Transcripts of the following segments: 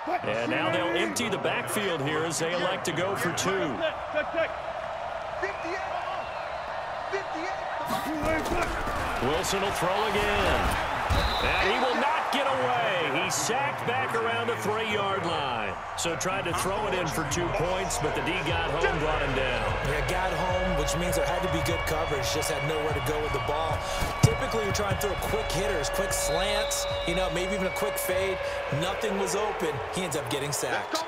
And now they'll empty the backfield here as they elect to go for 2. Wilson will throw again. And he will not get away. He sacked back around the 3-yard line. So tried to throw it in for 2 points, but the D got home, brought him down. Yeah, got home, which means there had to be good coverage. Just had nowhere to go with the ball. Typically, you're trying to throw quick hitters, quick slants, maybe even a quick fade. Nothing was open. He ends up getting sacked.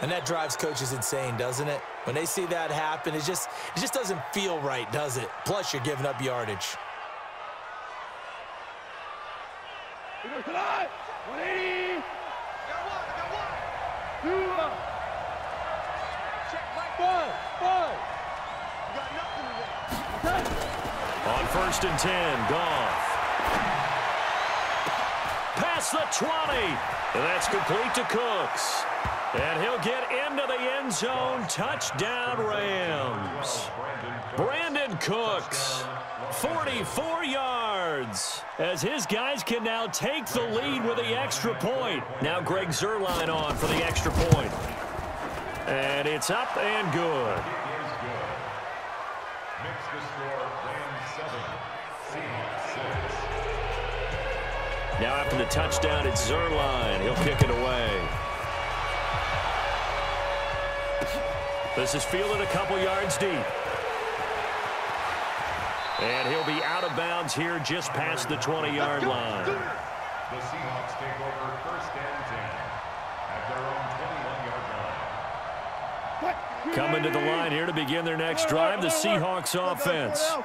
And that drives coaches insane, doesn't it? When they see that happen, it just doesn't feel right, does it? Plus, you're giving up yardage. 180. On 1st and 10, Goff. Past the 20. And that's complete to Cooks. And he'll get into the end zone. Touchdown, Rams. Brandon Cooks, 44 yards. As his guys can now take the lead with the extra point. Now Greg Zuerlein on for the extra point. And it's up and good. Now after the touchdown, it's Zuerlein. He'll kick it away. This is fielded a couple yards deep. And he'll be out of bounds here just past the 20-yard line. The Seahawks take over 1st and 10 at their own 20-1-yard line. Coming to the line here to begin their next drive, the Seahawks offense.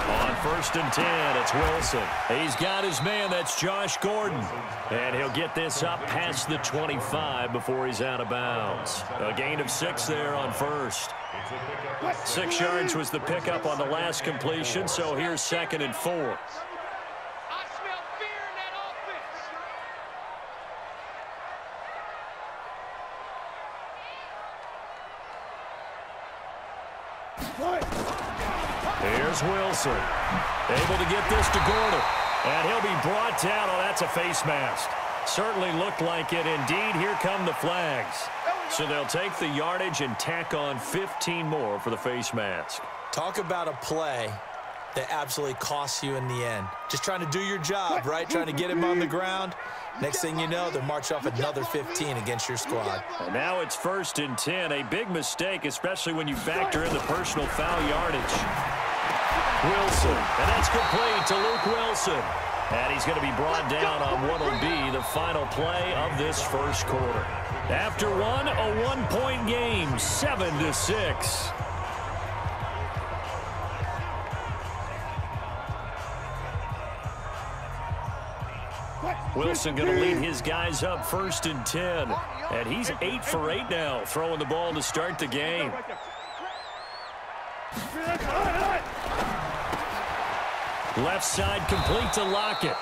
On 1st and 10, it's Wilson. He's got his man. That's Josh Gordon. And he'll get this up past the 25 before he's out of bounds. A gain of 6 there on 1st. 6 yards was the pickup on the last completion, so here's 2nd and 4. Here's Wilson, able to get this to Gordon, and he'll be brought down. Oh, that's a face mask. Certainly looked like it. Indeed, here come the flags. So they'll take the yardage and tack on 15 more for the face mask. Talk about a play that absolutely costs you in the end. Just trying to do your job, right? Trying to get him on the ground. Next thing you know, they'll march off another 15 against your squad. And now it's 1st and 10. A big mistake, especially when you factor in the personal foul yardage. Wilson, and that's complete to Luke Wilson. And he's going to be brought down on what will be the final play of this first quarter. After one, a one-point game, 7-6. Wilson going to lead his guys up 1st and 10. And he's 8 for 8 now, throwing the ball to start the game. Left side complete to Lockett.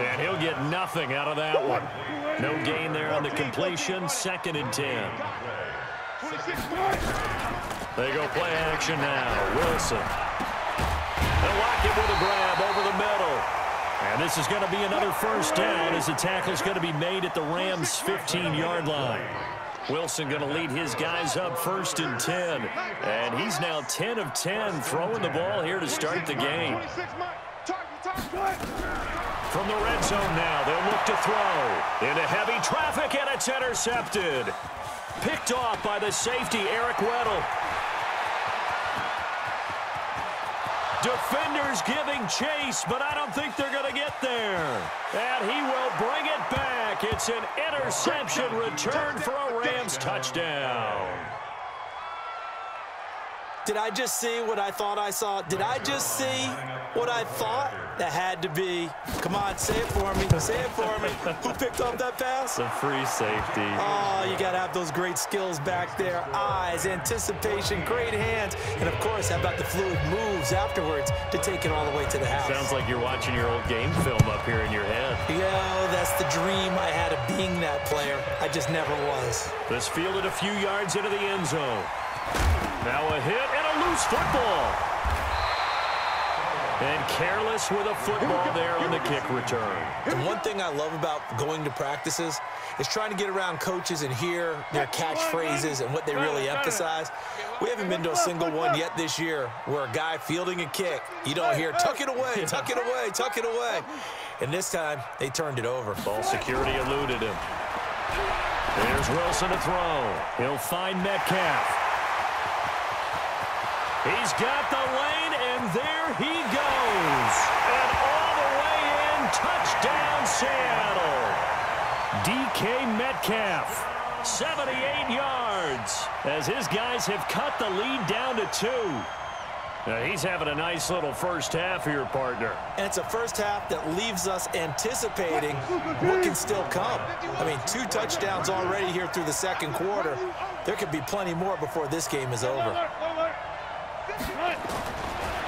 And he'll get nothing out of that one. No gain there on the completion. 2nd and 10. They go play action now. Wilson. And Lockett with a grab over the middle. And this is going to be another first down as the tackle is going to be made at the Rams' 15-yard line. Wilson going to lead his guys up 1st and 10. And he's now 10 of 10 throwing the ball here to start the game. From the red zone now, they'll look to throw. Into heavy traffic, and it's intercepted. Picked off by the safety, Eric Weddle. Defenders giving chase, but I don't think they're going to get there. And he will bring it back. It's an interception return for a Rams touchdown. Did I just see what I thought I saw? Did I just see what I thought? That had to be. Come on, say it for me. Say it for me. Who picked up that pass? The free safety. Oh, you got to have those great skills back there. Eyes, anticipation, great hands. And, of course, how about the fluid moves afterwards to take it all the way to the house? Sounds like you're watching your old game film up here in your head. Yeah, that's the dream I had of being that player. I just never was. This fielded a few yards into the end zone. Now a hit and a loose football. And careless with a football there on the kick return. And one thing I love about going to practices is trying to get around coaches and hear their catchphrases and what they really emphasize. We haven't been to a single one yet this year where a guy fielding a kick, you don't hear, tuck it away, tuck it away, tuck it away. And this time, they turned it over. Ball security eluded him. There's Wilson to throw. He'll find Metcalf. He's got the lane, and there he goes. And all the way in, touchdown Seattle. DK Metcalf, 78 yards, as his guys have cut the lead down to 2. Now, he's having a nice little first half here, partner. And it's a first half that leaves us anticipating what can still come. I mean, 2 touchdowns already here through the second quarter. There could be plenty more before this game is over.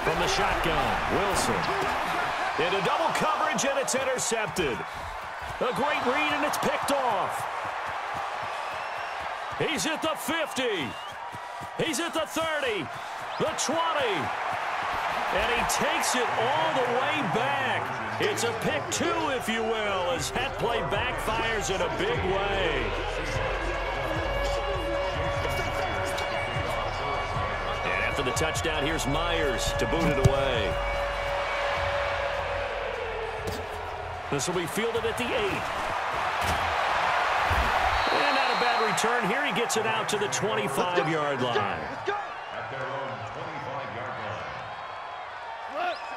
From the shotgun, Wilson. Into double coverage, and it's intercepted. A great read, and it's picked off. He's at the 50. He's at the 30. The 20. And he takes it all the way back. It's a pick 2, if you will, as that play backfires in a big way. And after the touchdown, here's Myers to boot it away. This will be fielded at the 8. And not a bad return here. He gets it out to the 25-yard line.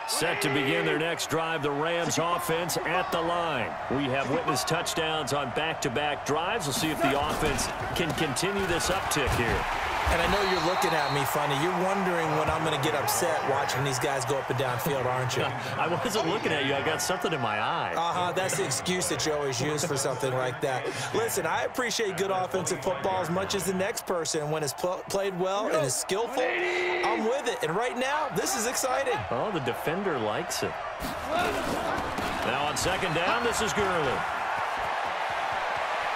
Set to begin their next drive, the Rams offense at the line. We have witnessed touchdowns on back-to-back drives. We'll see if the offense can continue this uptick here. And I know you're looking at me funny. You're wondering when I'm going to get upset watching these guys go up and down field, aren't you? I wasn't looking at you. I got something in my eye. That's the excuse that you always use for something like that. Listen, I appreciate good offensive football as much as the next person. When it's played well and is skillful, I'm with it. And right now, this is exciting. Oh, the defender likes it. Now on second down, this is Gurley.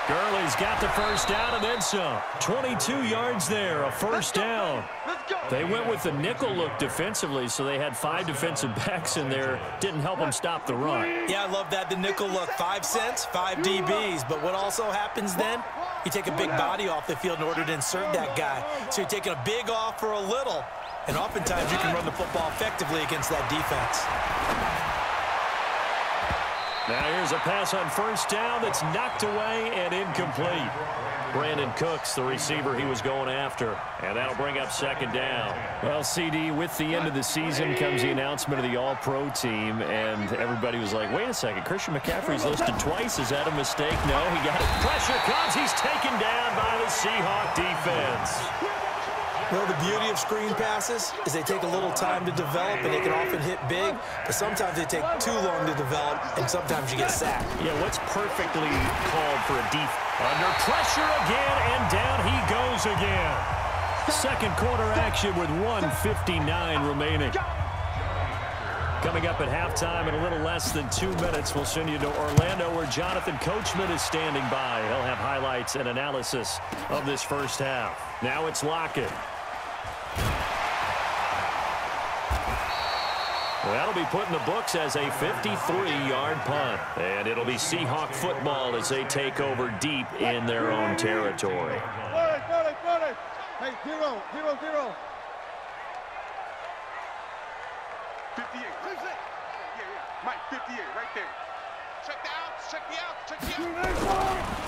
Gurley's got the first down and then some. 22 yards there, a first down. They went with the nickel look defensively, so they had 5 defensive backs in there. Didn't help them stop the run. Yeah, I love that, the nickel look. 5 cents, 5 DBs. But what also happens then, you take a big body off the field in order to insert that guy. So you're taking a big off for a little, and oftentimes you can run the football effectively against that defense. Now here's a pass on first down that's knocked away and incomplete. Brandon Cooks, the receiver he was going after. And that'll bring up second down. Well, CD, with the end of the season comes the announcement of the All-Pro team. And everybody was like, wait a second, Christian McCaffrey's listed twice. Is that a mistake? No, he got it. Pressure comes. He's taken down by the Seahawk defense. Well, the beauty of screen passes is they take a little time to develop, and they can often hit big, but sometimes they take too long to develop, and sometimes you get sacked. Yeah, what's perfectly called for a deep? Under pressure again, and down he goes again. Second quarter action with 1:59 remaining. Coming up at halftime in a little less than 2 minutes, we'll send you to Orlando, where Jonathan Coachman is standing by. He'll have highlights and analysis of this first half. Now it's Lockett. That'll be put in the books as a 53-yard punt. And it'll be Seahawk football as they take over deep in their own territory. Hey, zero. 58. Mike, 58, right there. Check the out.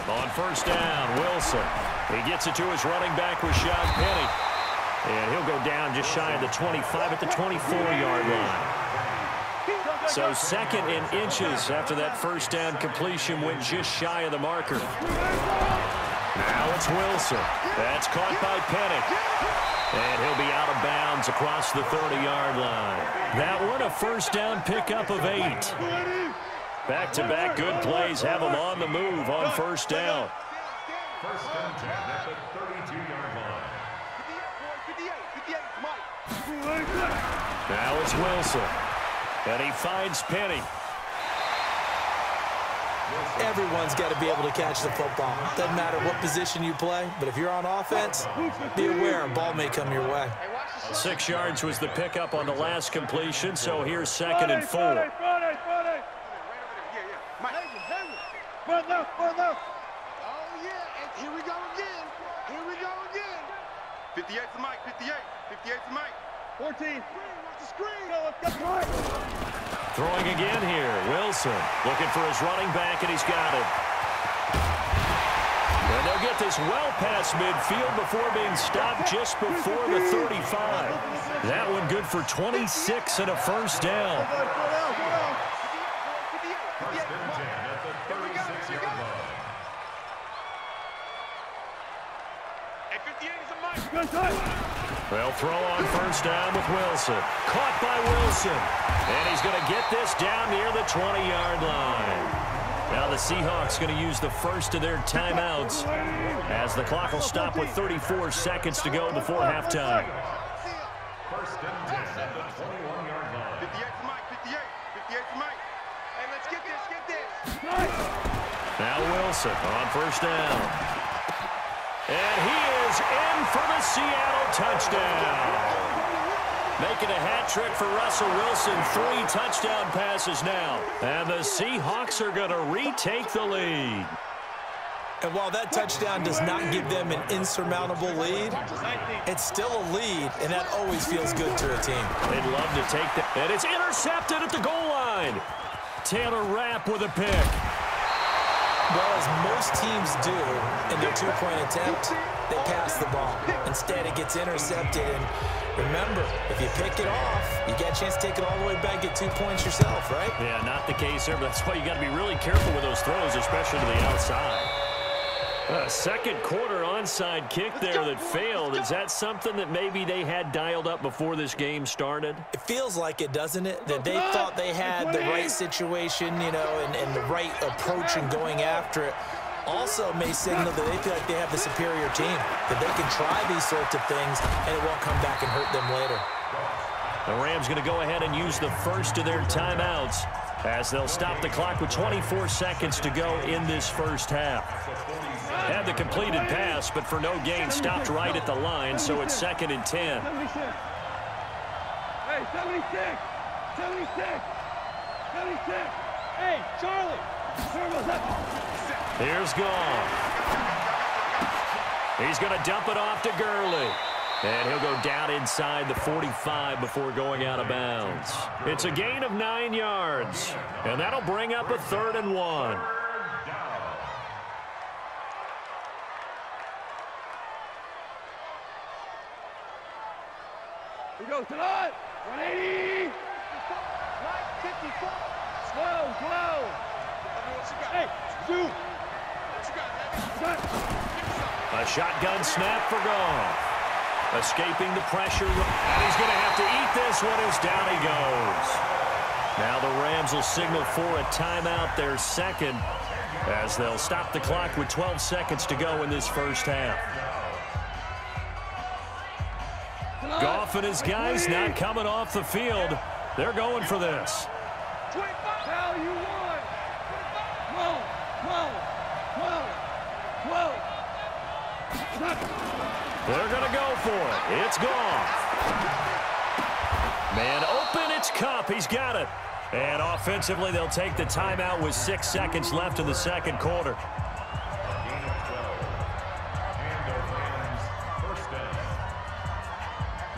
On first down, Wilson. He gets it to his running back, Rashad Penny. And he'll go down just shy of the 25 at the 24-yard line. So second in inches after that first down completion went just shy of the marker. Now it's Wilson. That's caught by Penny. And he'll be out of bounds across the 30-yard line. That one a first down pickup of 8. Back-to-back good plays have them on the move on first down. First and 10 at the 32-yard line. Now it's Wilson. And he finds Penny. Everyone's got to be able to catch the football. Doesn't matter what position you play, but if you're on offense, be aware a ball may come your way. 6 yards was the pickup on the last completion, so here's 2nd and 4. Run left. Oh, yeah. And here we go again. 58's the mic. 58's the mic. 14. Watch the screen. Throwing again here. Wilson looking for his running back, and he's got it. And they'll get this well past midfield before being stopped just before the 35. That one good for 26 and a first down. First and 10 at the 36-yard line. They'll throw on first down with Wilson. Caught by Wilson. And he's going to get this down near the 20-yard line. Now the Seahawks going to use the first of their timeouts as the clock will stop with 34 seconds to go before halftime. First and 10 at the 21-yard line. 58's the mic. 58's the mic. Hey, let's get this. Now Wilson on first down. And he is in for the Seattle touchdown. Making a hat trick for Russell Wilson. 3 touchdown passes now. And the Seahawks are going to retake the lead. And while that touchdown does not give them an insurmountable lead, it's still a lead, and that always feels good to a team. They'd love to take that. And it's intercepted at the goal line. Taylor Rapp with a pick. Well, as most teams do in their two-point attempt, they pass the ball. Instead, it gets intercepted. And remember, if you pick it off, you get a chance to take it all the way back, get 2 points yourself, right? Yeah, not the case there, but that's why you got to be really careful with those throws, especially to the outside. Second quarter onside kick there that failed. Is that something that maybe they had dialed up before this game started? It feels like it, doesn't it? That they thought they had the right situation, you know, and the right approach in going after it. Also may signal that they feel like they have the superior team, that they can try these sorts of things, and it won't come back and hurt them later. The Rams going to go ahead and use the first of their timeouts as they'll stop the clock with 24 seconds to go in this first half. Had the completed pass, but for no gain, stopped right at the line, so it's 2nd and 10. Hey, 76. Hey, Charlie. Here's Goff. He's going to dump it off to Gurley. And he'll go down inside the 45 before going out of bounds. It's a gain of 9 yards, and that'll bring up a 3rd and 1. Here goes tonight. 180. 54. Slow. Hey, shoot. A shotgun snap for Goff. Escaping the pressure, and he's going to have to eat this one as down he goes. Now the Rams will signal for a timeout, their second, as they'll stop the clock with 12 seconds to go in this first half. Goff and his guys not coming off the field. They're going for this. How you want? 12. They're going to go for it. It's Goff. Man open, it's Kupp. He's got it. And offensively, they'll take the timeout with 6 seconds left in the second quarter.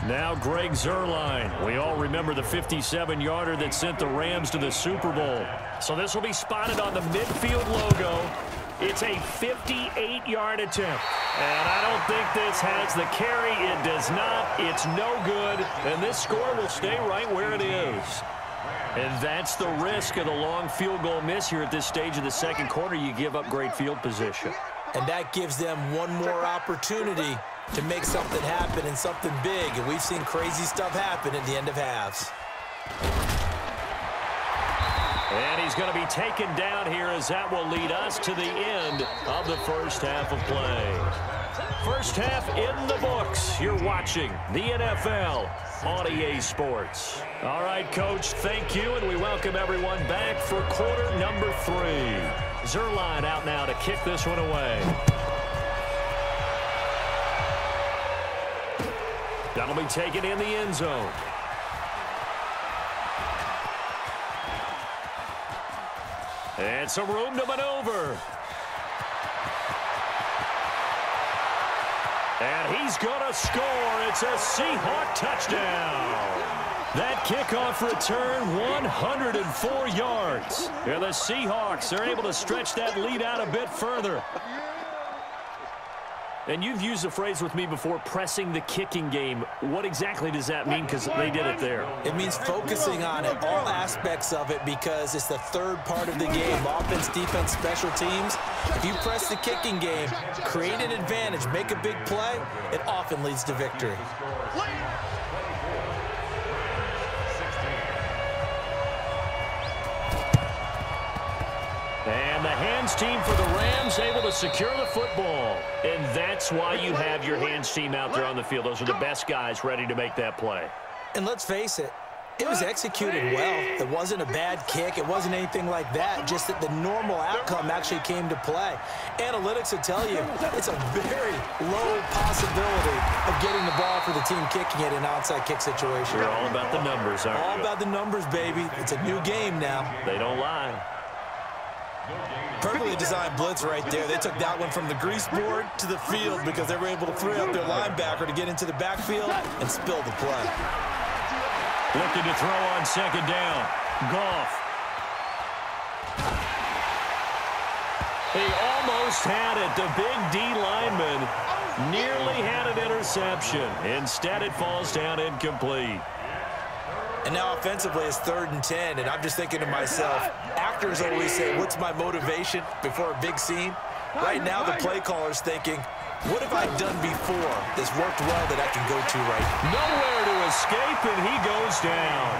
Now Greg Zuerlein. We all remember the 57-yarder that sent the Rams to the Super Bowl. So this will be spotted on the midfield logo. It's a 58-yard attempt. And I don't think this has the carry. It does not. It's no good. And this score will stay right where it is. And that's the risk of the long field goal miss here at this stage of the second quarter. You give up great field position. And that gives them one more opportunity to make something happen and something big. And we've seen crazy stuff happen at the end of halves. And he's going to be taken down here as that will lead us to the end of the first half of play. First half in the books. You're watching the NFL on EA Sports. All right, Coach, thank you, and we welcome everyone back for quarter number 3. Zuerlein out now to kick this one away. That'll be taken in the end zone. And some room to maneuver. And he's going to score. It's a Seahawk touchdown. That kickoff return, 104 yards. And the Seahawks are able to stretch that lead out a bit further. And you've used the phrase with me before, pressing the kicking game. What exactly does that mean? Because they did it there. It means focusing on it, all aspects of it, because it's the third part of the game. Offense, defense, special teams. If you press the kicking game, create an advantage, make a big play, it often leads to victory. And the hands team for the Rams able to secure the football. And that's why you have your hands team out there on the field. Those are the best guys ready to make that play. And let's face it, it was executed well. It wasn't a bad kick. It wasn't anything like that. Just that the normal outcome actually came to play. Analytics will tell you it's a very low possibility of getting the ball for the team kicking it in an onside kick situation. You're all about the numbers, aren't you? All about the numbers, baby. It's a new game now. They don't lie. Perfectly designed blitz right there. They took that one from the grease board to the field because they were able to free up their linebacker to get into the backfield and spill the play. Looking to throw on second down. Goff. He almost had it. The big D lineman nearly had an interception. Instead, it falls down incomplete. And now offensively it's 3rd and 10, and I'm just thinking to myself, actors always say, what's my motivation before a big scene? Right now the play caller's thinking, what have I done before that's worked well that I can go to right now? Nowhere to escape, and he goes down.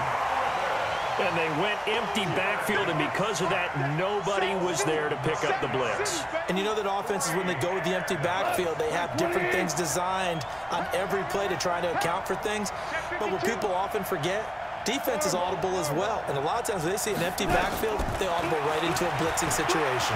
And they went empty backfield, and because of that, nobody was there to pick up the blitz. And you know that offenses, when they go with the empty backfield, they have different things designed on every play to try to account for things. But what people often forget, defense is audible as well. And a lot of times when they see an empty backfield, they audible right into a blitzing situation.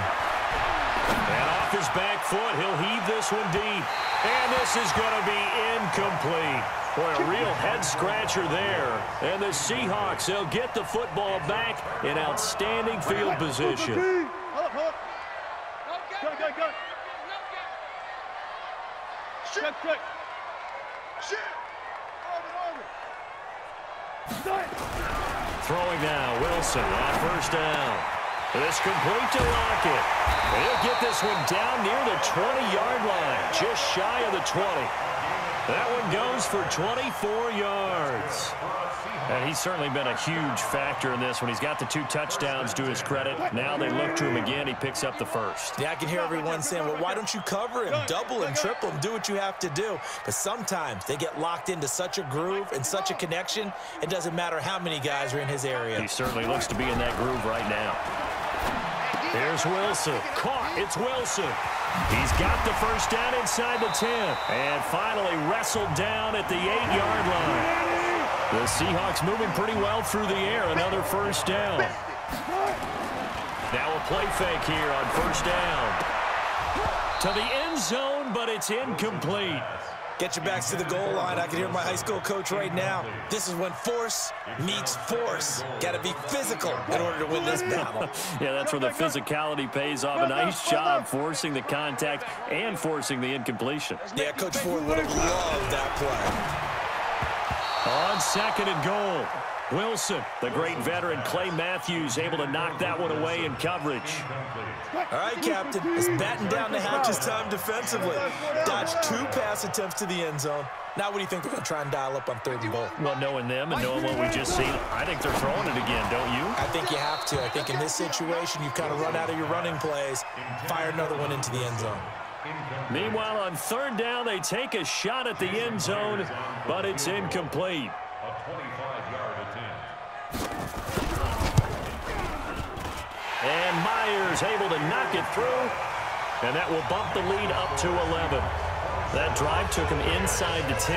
And off his back foot, he'll heave this one deep. And this is going to be incomplete. Boy, a real head-scratcher there. And the Seahawks, they'll get the football back in outstanding field position. Go. Check. Throwing now, Wilson on first down. This complete to Lockett. And he'll get this one down near the 20-yard line, just shy of the 20. That one goes for 24 yards. And he's certainly been a huge factor in this one. He's got the 2 touchdowns to his credit. Now they look to him again. He picks up the first. Yeah, I can hear everyone saying, well, why don't you cover him, double him, triple him, do what you have to do. But sometimes they get locked into such a groove and such a connection, it doesn't matter how many guys are in his area. He certainly looks to be in that groove right now. There's Wilson. Caught. It's Wilson. He's got the first down inside the 10. And finally wrestled down at the 8-yard line. The Seahawks moving pretty well through the air. Another first down. Now a play fake here on first down. To the end zone, but it's incomplete. Get your backs to the goal line. I can hear my high school coach right now. This is when force meets force. Got to be physical in order to win this battle. Yeah, that's where the physicality pays off. A nice job forcing the contact and forcing the incompletion. Yeah, Coach Ford would have loved that play. On second and goal, Wilson, the great veteran Clay Matthews, able to knock that one away in coverage. All right, Captain, it's batten down the hatches time defensively. Dodged 2 pass attempts to the end zone. Now what do you think they're going to try and dial up on 3rd and goal? Well, knowing them and knowing what we just seen, I think they're throwing it again, don't you? I think you have to. I think in this situation, you've kind of run out of your running plays. Fire another one into the end zone. Meanwhile, on 3rd down, they take a shot at the end zone, but it's incomplete. A 25-yard attempt. And Myers able to knock it through, and that will bump the lead up to 11. That drive took him inside the 10.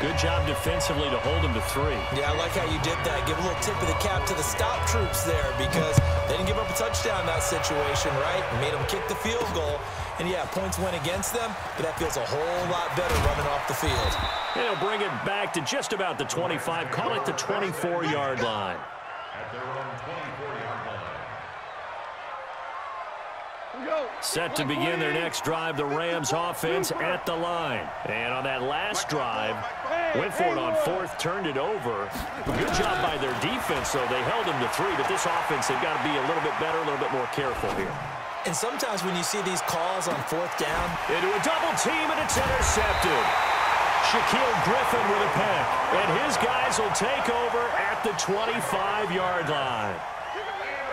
Good job defensively to hold him to 3. Yeah, I like how you did that. Give a little tip of the cap to the stop troops there because they didn't give up a touchdown in that situation, right? Made them kick the field goal. And, yeah, points went against them, but that feels a whole lot better running off the field. And he'll bring it back to just about the 25. Call it the 24-yard line. At their own 24-yard line. Set to begin their next drive, the Rams offense at the line. And on that last drive, went for it on 4th, turned it over. Good job by their defense, though. They held them to 3, but this offense, they've got to be a little bit better, a little bit more careful here. And sometimes when you see these calls on 4th down. Into a double team, and it's intercepted. Shaquille Griffin with a pick. And his guys will take over at the 25-yard line.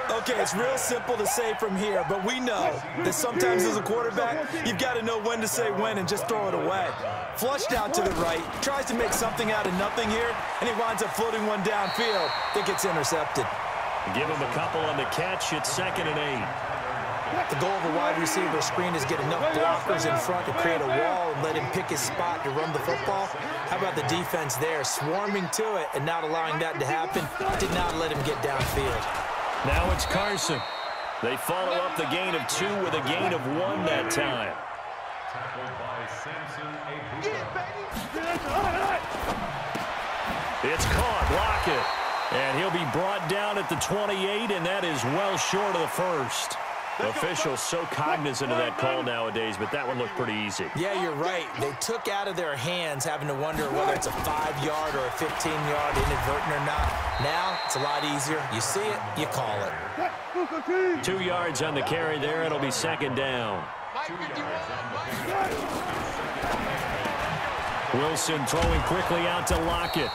Okay, it's real simple to say from here, but we know that sometimes as a quarterback, you've got to know when to say when and just throw it away. Flushed out to the right, tries to make something out of nothing here, and he winds up floating one downfield that gets intercepted. Give him a couple on the catch. It's 2nd and 8. The goal of a wide receiver screen is get enough blockers in front to create a wall and let him pick his spot to run the football. How about the defense there, swarming to it and not allowing that to happen? Did not let him get downfield. Now it's Carson. They follow up the gain of 2 with a gain of 1 that time. Tackled by Samson It's caught. Block it. And he'll be brought down at the 28, and that is well short of the 1st. Officials so cognizant of that call nowadays, but that one looked pretty easy. Yeah, you're right. They took out of their hands having to wonder whether it's a 5-yard or a 15-yard inadvertent or not. Now, it's a lot easier. You see it, you call it. 2 yards on the carry there. It'll be 2nd down. Wilson throwing quickly out to Lockett.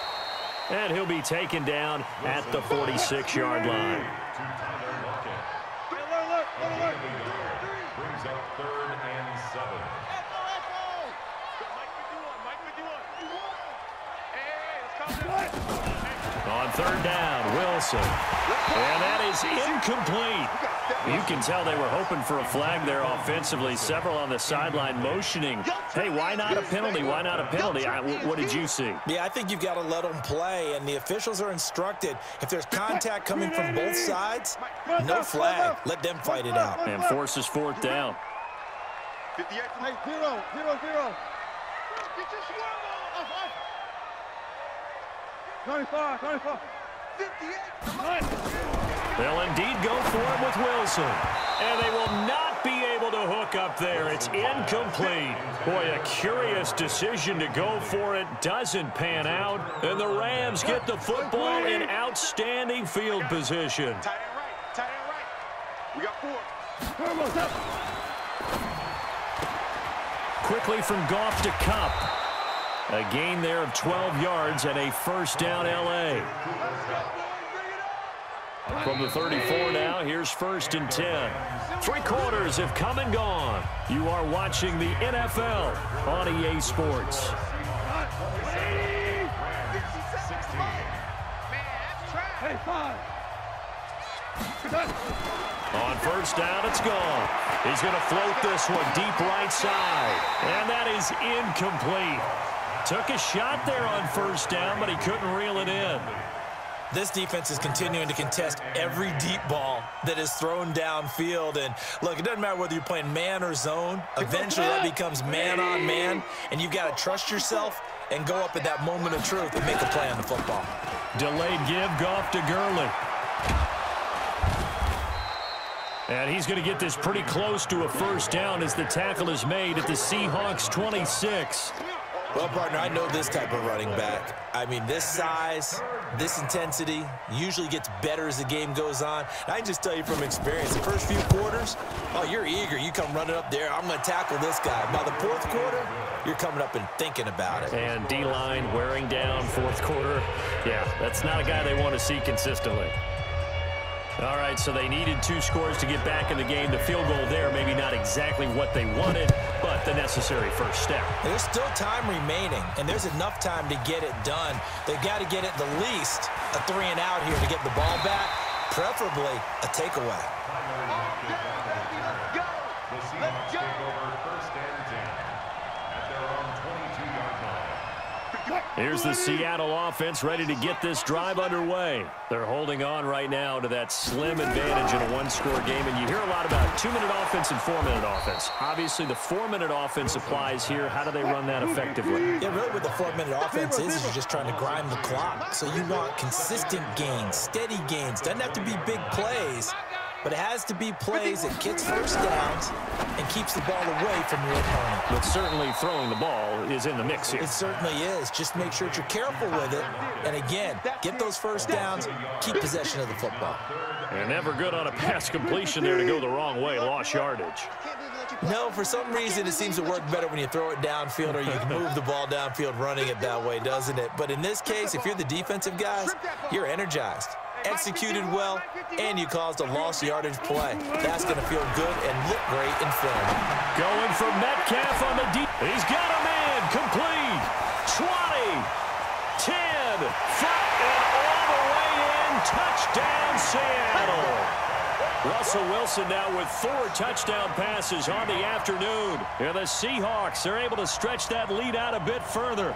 And he'll be taken down at the 46-yard line. Brings up 3rd and 7. On 3rd down, Wilson. And that is incomplete. You can tell they were hoping for a flag there offensively. Several on the sideline motioning. Hey, why not a penalty? Why not a penalty? What did you see? Yeah, I think you've got to let them play, and the officials are instructed. If there's contact coming from both sides, no flag. Let them fight it out. And forces 4th down. 58 0-0-0. 95, 95. 58. They'll indeed go for it with Wilson. And they will not be able to hook up there. It's incomplete. Boy, a curious decision to go for it. Doesn't pan out. And the Rams get the football in outstanding field position. Tight end right. Tight end right. We got 4. Quickly from Goff to Cup. A gain there of 12 yards and a 1st down L.A. From the 34 now, here's 1st and 10. 3 quarters have come and gone. You are watching the NFL on EA Sports. On 1st down, it's gone. He's going to float this one deep right side. And that is incomplete. Took a shot there on 1st down, but he couldn't reel it in. This defense is continuing to contest every deep ball that is thrown downfield. And, look, it doesn't matter whether you're playing man or zone. Eventually, that becomes man-on-man, and you've got to trust yourself and go up at that moment of truth and make a play on the football. Delayed give, Goff to Gurley. And he's going to get this pretty close to a 1st down as the tackle is made at the Seahawks 26. Well, partner, I know this type of running back. I mean, this size, this intensity usually gets better as the game goes on. And I can just tell you from experience, the first few quarters, oh, you're eager. You come running up there, I'm going to tackle this guy. By the 4th quarter, you're coming up and thinking about it. And D-line wearing down 4th quarter. Yeah, that's not a guy they want to see consistently. All right, so they needed 2 scores to get back in the game. The field goal there, maybe not exactly what they wanted, but the necessary 1st step. There's still time remaining, and there's enough time to get it done. They've got to get at the least a 3 and out here to get the ball back, preferably a takeaway. The Seahawks take over 1st and 10 at their own Here's the Seattle offense ready to get this drive underway. They're holding on right now to that slim advantage in a one-score game. And you hear a lot about 2-minute offense and 4-minute offense. Obviously, the 4-minute offense applies here. How do they run that effectively? Yeah, really what the 4-minute offense is you're just trying to grind the clock. So you want consistent gains, steady gains. Doesn't have to be big plays, but it has to be plays that gets first downs and keeps the ball away from your opponent. But certainly throwing the ball is in the mix here. It certainly is. Just make sure that you're careful with it. And again, get those first downs, keep possession of the football. And never good on a pass completion there to go the wrong way. Lost yardage. No, for some reason, it seems to work better when you throw it downfield or you can move the ball downfield running it that way, doesn't it? But in this case, if you're the defensive guys, you're energized, executed well, and you caused a lost yardage play. That's going to feel good and look great in film. Going for Metcalf on the deep. He's got a man. Complete. 20. 10. 5. And all the way in. Touchdown, Seattle. Russell Wilson now with 4 touchdown passes on the afternoon. And the Seahawks are able to stretch that lead out a bit further.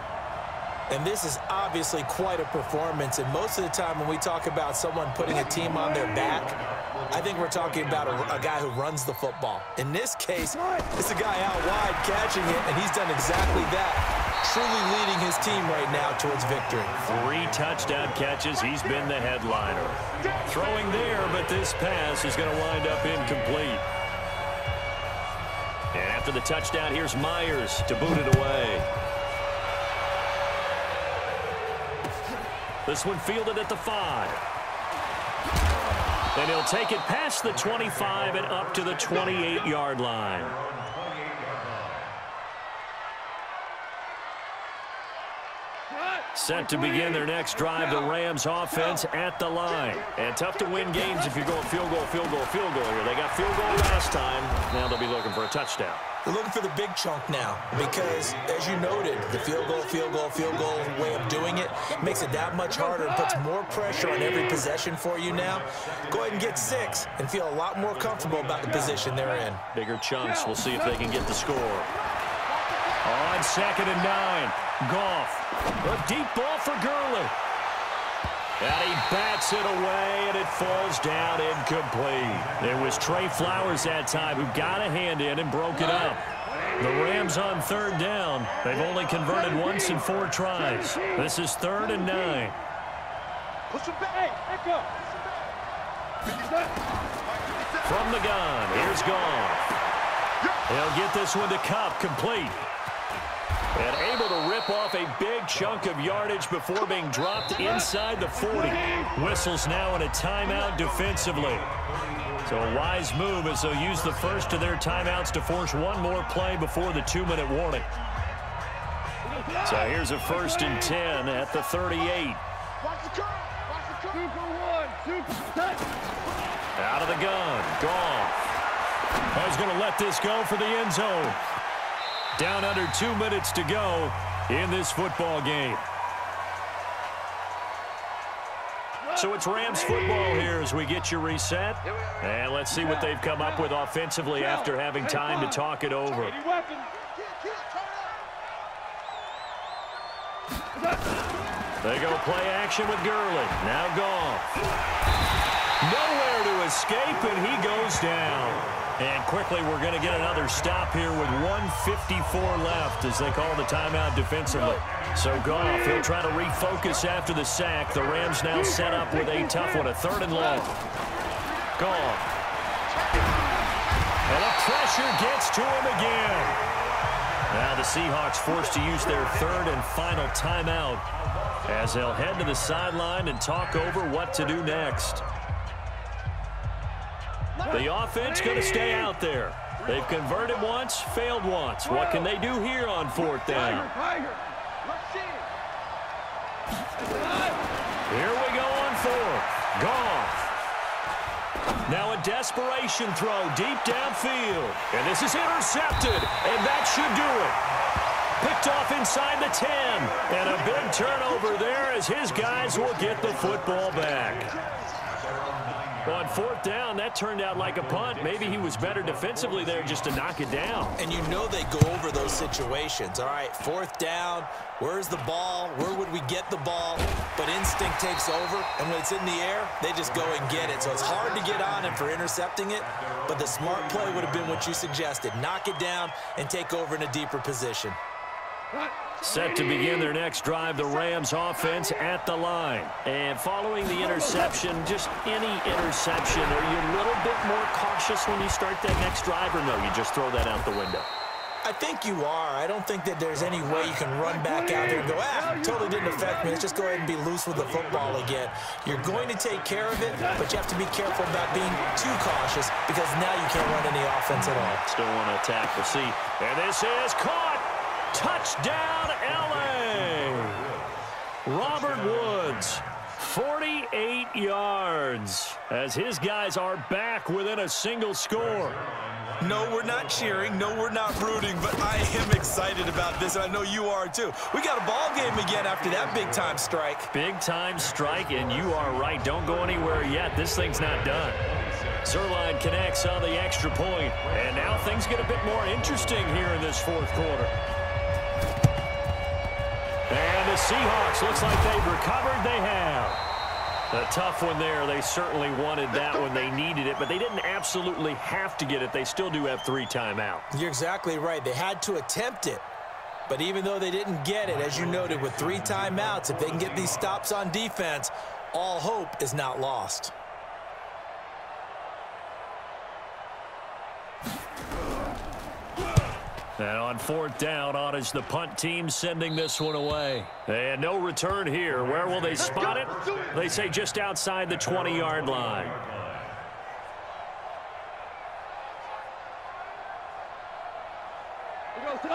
And this is obviously quite a performance. And most of the time when we talk about someone putting a team on their back, I think we're talking about a guy who runs the football. In this case, it's a guy out wide catching it, and he's done exactly that, truly leading his team right now towards victory. 3 touchdown catches. He's been the headliner. Throwing there, but this pass is going to wind up incomplete. And after the touchdown, here's Myers to boot it away. This one fielded at the 5. And he'll take it past the 25 and up to the 28-yard line. Set to begin their next drive, the Rams offense at the line. And tough to win games if you're going field goal, field goal, field goal here. They got field goal last time. Now they'll be looking for a touchdown. They're looking for the big chunk now because, as you noted, the field goal, field goal, field goal way of doing it makes it that much harder and puts more pressure on every possession for you now. Go ahead and get 6 and feel a lot more comfortable about the position they're in. Bigger chunks. We'll see if they can get the score. On 2nd and 9, Goff. A deep ball for Gurley. And he bats it away, and it falls down incomplete. It was Trey Flowers that time who got a hand in and broke it up. The Rams on 3rd down. They've only converted once in 4 tries. This is 3rd and 9. From the gun, here's Goff. He'll get this one to Kupp, complete. And able to rip off a big chunk of yardage before being dropped inside the 40. Whistles now in a timeout defensively. So a wise move as they'll use the first of their timeouts to force one more play before the 2-minute warning. So here's a 1st and 10 at the 38. Out of the gun, Goff. Is going to let this go for the end zone. Down under 2 minutes to go in this football game. So it's Rams football here as we get you reset. And let's see what they've come up with offensively after having time to talk it over. They go play action with Gurley. Now Goff. Nowhere to escape, and he goes down. And quickly, we're going to get another stop here with 1:54 left as they call the timeout defensively. So Goff, he'll try to refocus after the sack. The Rams now set up with a tough one, a 3rd and long. Goff. And the pressure gets to him again. Now the Seahawks forced to use their 3rd and final timeout as they'll head to the sideline and talk over what to do next. The offense going to stay out there. They've converted once, failed once. What can they do here on 4th down? Here we go on 4th. Goff. Now a desperation throw deep downfield. And this is intercepted, and that should do it. Picked off inside the 10. And a big turnover there as his guys will get the football back. On fourth down, that turned out like a punt. Maybe he was better defensively there just to knock it down. And you know they go over those situations. All right, fourth down, where's the ball? Where would we get the ball? But instinct takes over, and when it's in the air, they just go and get it. So it's hard to get on him for intercepting it, but the smart play would have been what you suggested. Knock it down and take over in a deeper position. Set to begin their next drive, the Rams offense at the line. And following the interception, just any interception, are you a little bit more cautious when you start that next drive, or no, you just throw that out the window? I think you are. I don't think that there's any way you can run back out there and go, totally didn't affect me. Let's just go ahead and be loose with the football again. You're going to take care of it, but you have to be careful about being too cautious because now you can't run any offense at all. Still want to attack. We'll see. And this is caught. Touchdown, L.A. Robert Woods, 48 yards, as his guys are back within a single score. No, we're not cheering. No, we're not rooting, but I am excited about this, and I know you are too. We got a ball game again after that big-time strike. Big-time strike, and you are right. Don't go anywhere yet. This thing's not done. Zerline connects on the extra point, and now things get a bit more interesting here in this fourth quarter. And the Seahawks, looks like they've recovered. They have. A tough one there. They certainly wanted that when they needed it, but they didn't absolutely have to get it. They still do have 3 timeouts. You're exactly right. They had to attempt it. But even though they didn't get it, as you noted, with 3 timeouts, if they can get these stops on defense, all hope is not lost. And on fourth down, on is the punt team sending this one away. And no return here. Where will they spot it? They say just outside the 20-yard line.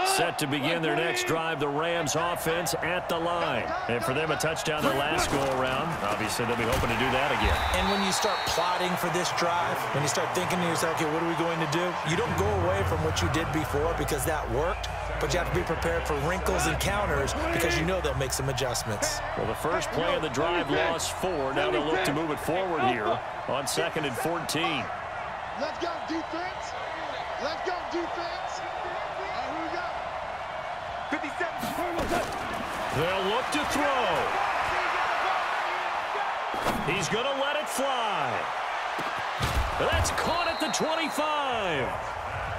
Set to begin their next drive, the Rams offense at the line. And for them, a touchdown their last go-around. Obviously, they'll be hoping to do that again. And when you start plotting for this drive, when you start thinking to yourself, okay, what are we going to do? You don't go away from what you did before because that worked, but you have to be prepared for wrinkles and counters because you know they'll make some adjustments. Well, the first play of the drive lost 4. Now they'll look to move it forward here on 2nd and 14. Let's go, defense. Let's go, defense. They'll look to throw. He's going to let it fly. That's caught at the 25.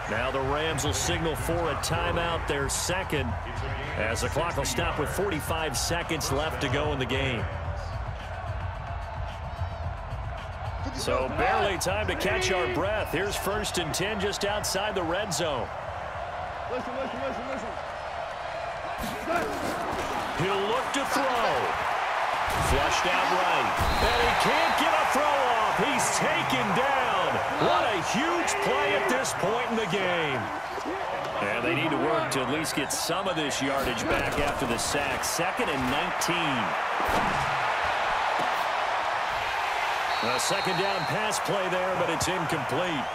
Now the Rams will signal for a timeout, their second, as the clock will stop with 45 seconds left to go in the game. So barely time to catch our breath. Here's 1st and 10 just outside the red zone. Listen. He'll look to throw. Flushed out right. And he can't get a throw off. He's taken down. What a huge play at this point in the game. And they need to work to at least get some of this yardage back after the sack. 2nd and 19. A second down pass play there, but it's incomplete.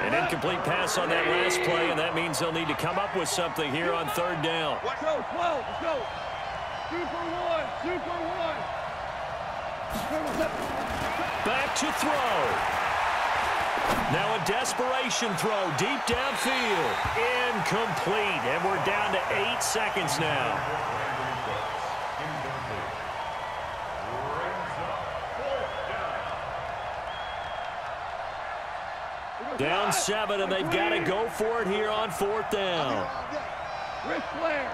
An incomplete pass on that last play, and that means they'll need to come up with something here on 3rd down. Let's go. 2 for 1. 2 for 1. Back to throw. Now a desperation throw deep downfield. Incomplete, and we're down to 8 seconds now. Down 7, and they've got to go for it here on 4th down. Ric Flair.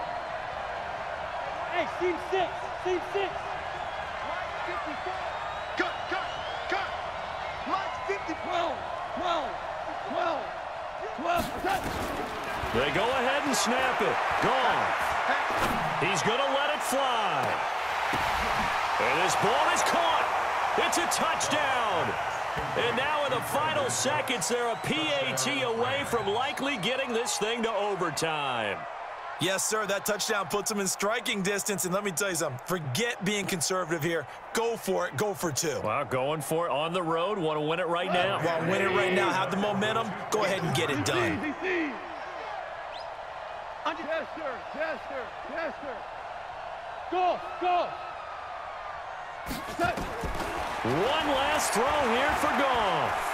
Hey, team 6. Team 6. Cut. Lights 50. 12. They go ahead and snap it. Goff. He's going to let it fly. And this ball is caught. It's a touchdown. And now in the final seconds, they're a PAT away from likely getting this thing to overtime. Yes, sir, that touchdown puts them in striking distance. And let me tell you something, forget being conservative here. Go for it. Go for 2. Well, going for it on the road. Want to win it right now. Want to win it right now. Have the momentum. Go ahead and get it done. Yes, sir. Go. One last throw here for Goff.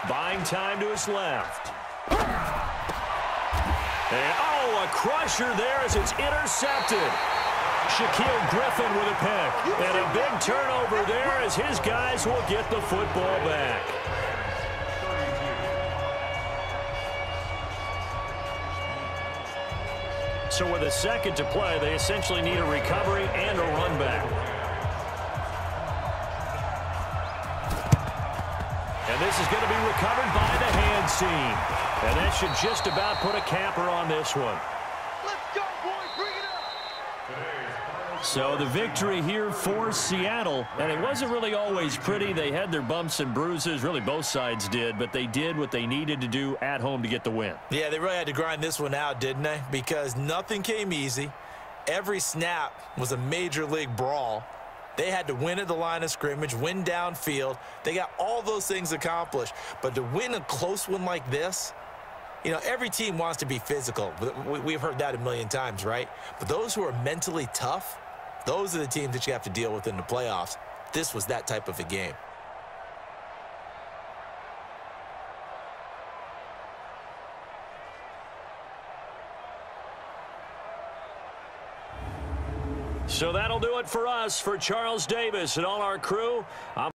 Buying time to his left. And, oh, a crusher there as it's intercepted. Shaquille Griffin with a pick. And a big turnover there as his guys will get the football back. So with a second to play, they essentially need a recovery and a run back. And this is going to be recovered by the hands team. And that should just about put a capper on this one. Let's go, boys. Bring it up. So the victory here for Seattle. And it wasn't really always pretty. They had their bumps and bruises. Really, both sides did. But they did what they needed to do at home to get the win. Yeah, they really had to grind this one out, didn't they? Because nothing came easy. Every snap was a major league brawl. They had to win at the line of scrimmage, win downfield. They got all those things accomplished. But to win a close one like this, you know, every team wants to be physical. We've heard that a million times, right? But those who are mentally tough, those are the teams that you have to deal with in the playoffs. This was that type of a game. So that'll do it for us. For Charles Davis and all our crew, I'm